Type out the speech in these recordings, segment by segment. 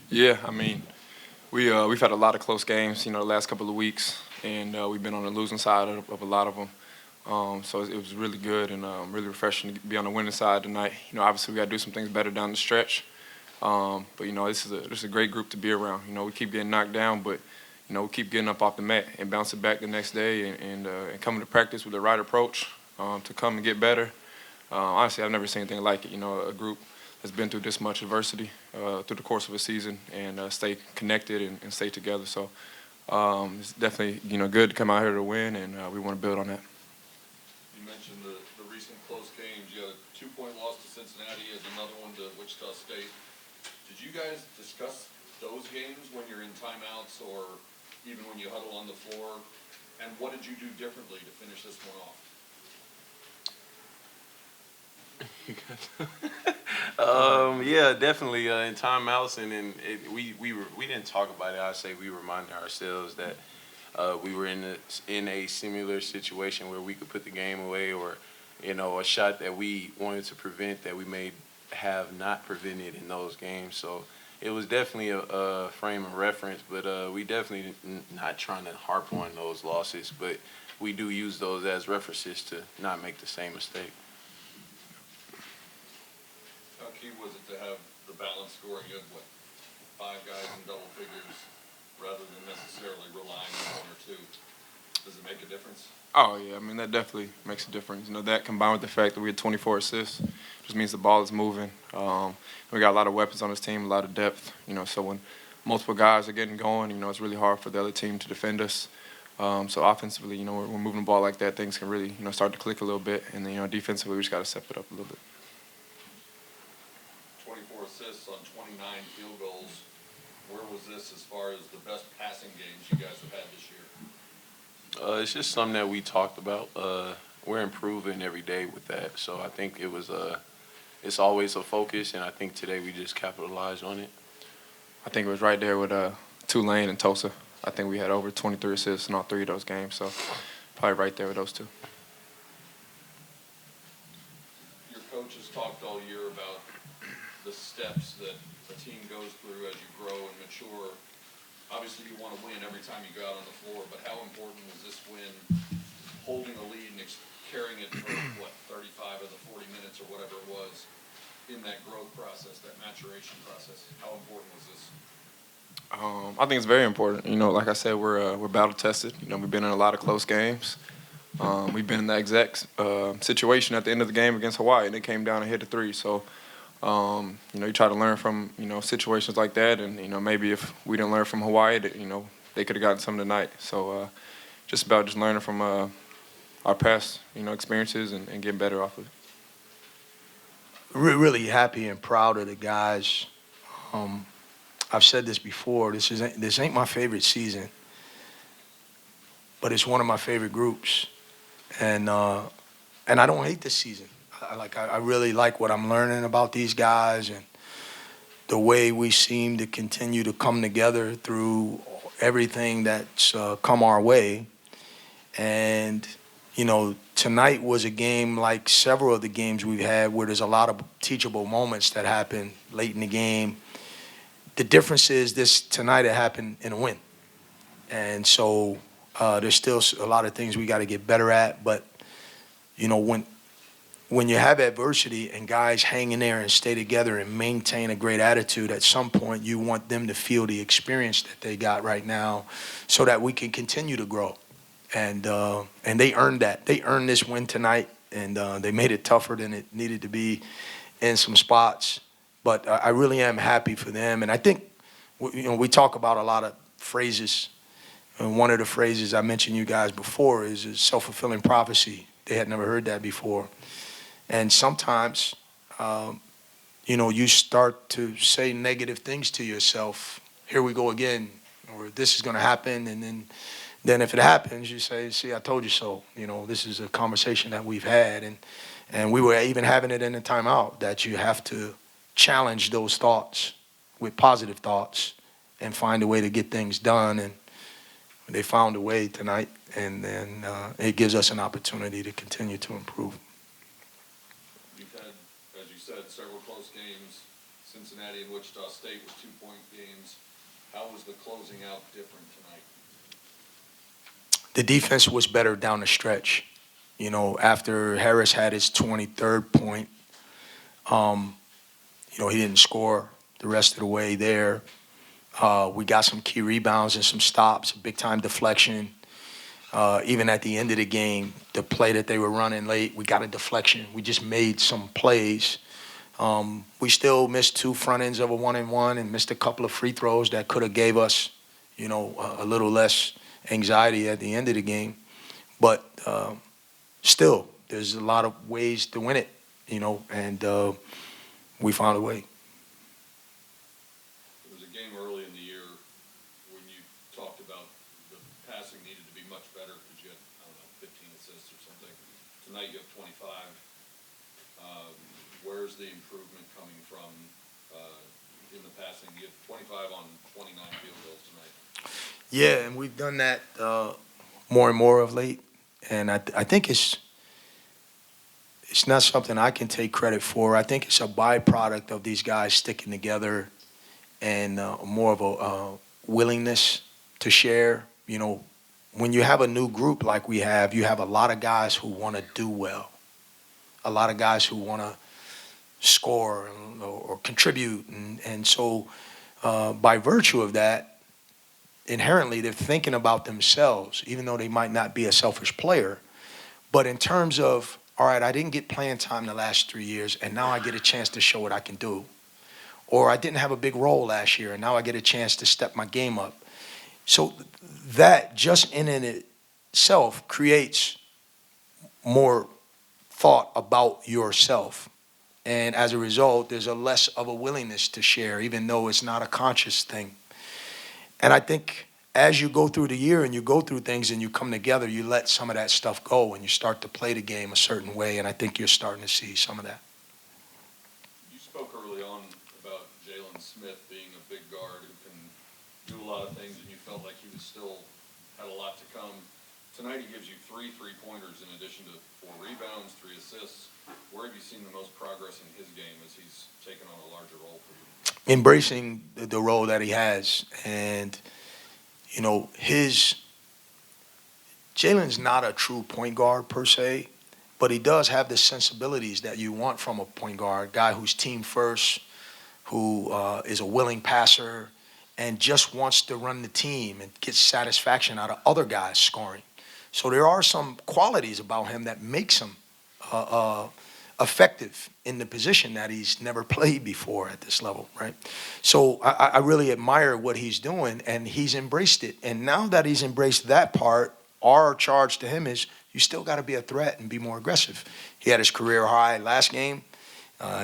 Yeah, I mean, we've had a lot of close games, the last couple of weeks, and we've been on the losing side of a lot of them. So it was really good and really refreshing to be on the winning side tonight. Obviously we got to do some things better down the stretch, but this is a great group to be around. We keep getting knocked down, but we keep getting up off the mat and bouncing back the next day and coming to practice with the right approach to come and get better. Honestly, I've never seen anything like it. A group that's been through this much adversity through the course of a season and stay connected and stay together. So it's definitely good to come out here to win, and we want to build on that. You mentioned the recent close games. You had a 2-point loss to Cincinnati and another one to Wichita State. Did you guys discuss those games when you're in timeouts or even when you huddle on the floor? And what did you do differently to finish this one off? Yeah, definitely in timeouts, and then we didn't talk about it. I say we reminded ourselves that we were in a similar situation where we could put the game away, or a shot that we wanted to prevent that we may have not prevented in those games. So it was definitely a frame of reference, but we definitely not trying to harp on those losses, but we do use those as references to not make the same mistake. How key was it to have the balanced scoring? You had, 5 guys in double figures rather than necessarily relying on one or two. Does it make a difference? Oh yeah, I mean that definitely makes a difference. That combined with the fact that we had 24 assists, just means the ball is moving. We got a lot of weapons on this team, a lot of depth. So when multiple guys are getting going, it's really hard for the other team to defend us. So offensively, we're moving the ball like that, things can really start to click a little bit, and then defensively we just got to step it up a little bit. 24 assists on 29 field goals. Where was this as far as the best passing games you guys have had this year? It's just something that we talked about. We're improving every day with that, so I think it's always a focus, and I think today we just capitalized on it. I think it was right there with Tulane and Tulsa. I think we had over 23 assists in all 3 of those games, so probably right there with those 2. Your coach has talked all year about the steps that a team goes through as you grow and mature. Obviously, you want to win every time you go out on the floor, but how important was this win, holding a lead and carrying it for, 35 of the 40 minutes or whatever it was, in that growth process, that maturation process? How important was this? I think it's very important. Like I said, we're battle tested. We've been in a lot of close games. We've been in that exact situation at the end of the game against Hawaii, and it came down and hit the 3. So, you try to learn from situations like that, and maybe if we didn't learn from Hawaii, that they could have gotten some tonight. So, just about just learning from our past experiences and getting better off of it. Really happy and proud of the guys. I've said this before. This ain't my favorite season, but it's one of my favorite groups, and I don't hate this season. I really like what I'm learning about these guys and the way we seem to continue to come together through everything that's come our way. And tonight was a game like several of the games we've had where there's a lot of teachable moments that happen late in the game. The difference is tonight it happened in a win. And so there's still a lot of things we got to get better at. But, when you have adversity and guys hang in there and stay together and maintain a great attitude, at some point you want them to feel the experience that they got right now so that we can continue to grow. And they earned that. They earned this win tonight, and they made it tougher than it needed to be in some spots. But I really am happy for them. And I think, we talk about a lot of phrases. And one of the phrases I mentioned you guys before is a self-fulfilling prophecy. They had never heard that before. And sometimes, you start to say negative things to yourself. Here we go again, or this is going to happen. And then if it happens, you say, see, I told you so. This is a conversation that we've had. And we were even having it in the timeout that you have to challenge those thoughts with positive thoughts and find a way to get things done. And they found a way tonight, and then it gives us an opportunity to continue to improve. You've had, as you said, several close games. Cincinnati and Wichita State with 2-point games. How was the closing out different tonight? The defense was better down the stretch. You know, after Harris had his 23rd point, you know, he didn't score the rest of the way there. We got some key rebounds and some stops, big-time deflection. Even at the end of the game, the play that they were running late, we got a deflection. We just made some plays. We still missed 2 front ends of a 1-and-1 and missed a couple of free throws that could have gave us, you know, a little less anxiety at the end of the game. But still, there's a lot of ways to win it, you know, and we found a way. There was a game early in the year when you talked about the passing needed to be much better because you had, I don't know, 15 assists or something. Tonight you have 25. Where's the improvement coming from in the passing? You have 25 on 29 field goals tonight. Yeah, and we've done that more and more of late. And I think it's not something I can take credit for. I think it's a byproduct of these guys sticking together and more of a willingness to share. You know, when you have a new group like we have, you have a lot of guys who want to do well, a lot of guys who want to score or contribute. And so by virtue of that, inherently they're thinking about themselves, even though they might not be a selfish player. But in terms of, all right, I didn't get playing time the last 3 years, and now I get a chance to show what I can do. Or I didn't have a big role last year, and now I get a chance to step my game up. So that just in itself creates more thought about yourself. And as a result, there's a less of a willingness to share, even though it's not a conscious thing. And I think as you go through the year and you go through things and you come together, you let some of that stuff go and you start to play the game a certain way. And I think you're starting to see some of that. You spoke early on about Jalen Smith being a big guard who can do a lot of things, and you felt like he was still had a lot to come. Tonight he gives you 3 3-pointers in addition to 4 rebounds, 3 assists. Where have you seen the most progress in his game as he's taken on a larger role for you? Embracing the role that he has. And, you know, Jalen's not a true point guard per se, but he does have the sensibilities that you want from a point guard, guy who's team first, who is a willing passer, and just wants to run the team and get satisfaction out of other guys scoring. So there are some qualities about him that makes him effective in the position that he's never played before at this level, right? So I really admire what he's doing, and he's embraced it. And now that he's embraced that part, our charge to him is you still got to be a threat and be more aggressive. He had his career high last game.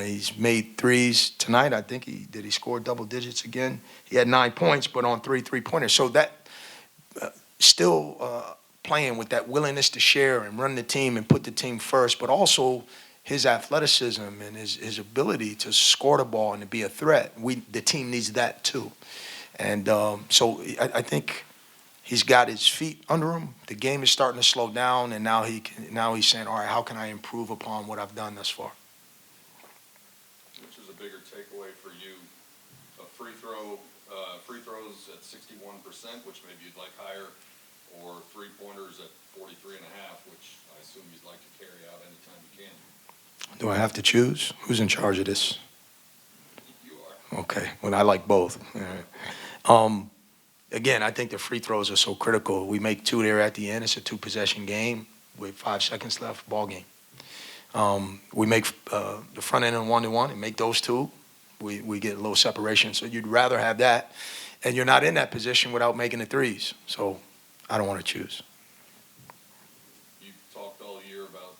He's made threes tonight. I think he score double digits again. He had 9 points, but on 3 3-pointers. So that still playing with that willingness to share and run the team and put the team first, but also his athleticism and his ability to score the ball and to be a threat. The team needs that too. And so I think he's got his feet under him. The game is starting to slow down, and now he's saying, all right, how can I improve upon what I've done thus far? Which is a bigger takeaway for you? Free throws at 61%, which maybe you'd like higher, or 3-pointers at 43.5, which I assume you'd like to carry out anytime you can. Do I have to choose? Who's in charge of this? You are. Okay. Well, I like both. All right. Again, I think the free throws are so critical. We make 2 there at the end. It's a 2-possession game with 5 seconds left, ball game. We make the front end and 1-to-1 and make those 2. We get a little separation. So you'd rather have that. And you're not in that position without making the threes. So I don't want to choose. You've talked all year about,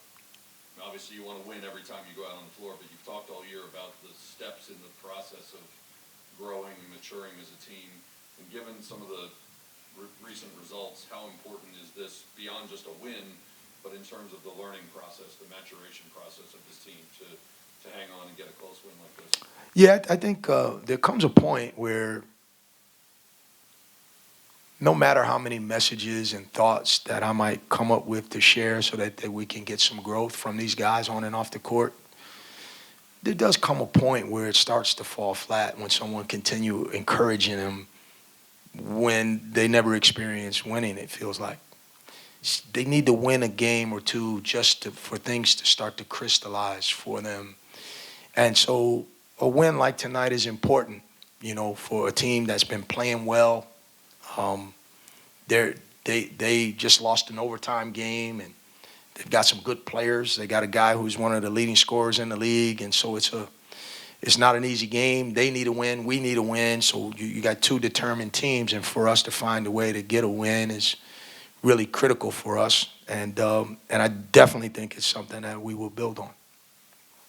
obviously you want to win every time you go out on the floor, but you've talked all year about the steps in the process of growing and maturing as a team. And given some of the recent results, how important is this beyond just a win, but in terms of the learning process, the maturation process of this team to hang on and get a close win like this? Yeah, I think there comes a point where no matter how many messages and thoughts that I might come up with to share so that we can get some growth from these guys on and off the court, there does come a point where it starts to fall flat when someone continue encouraging them when they never experienced winning, it feels like. They need to win a game or two for things to start to crystallize for them. And so a win like tonight is important, for a team that's been playing well. They just lost an overtime game, and they've got some good players. They got a guy who's one of the leading scorers in the league, and so it's not an easy game. They need a win. We need a win. So you got two determined teams, and for us to find a way to get a win is really critical for us. And I definitely think it's something that we will build on.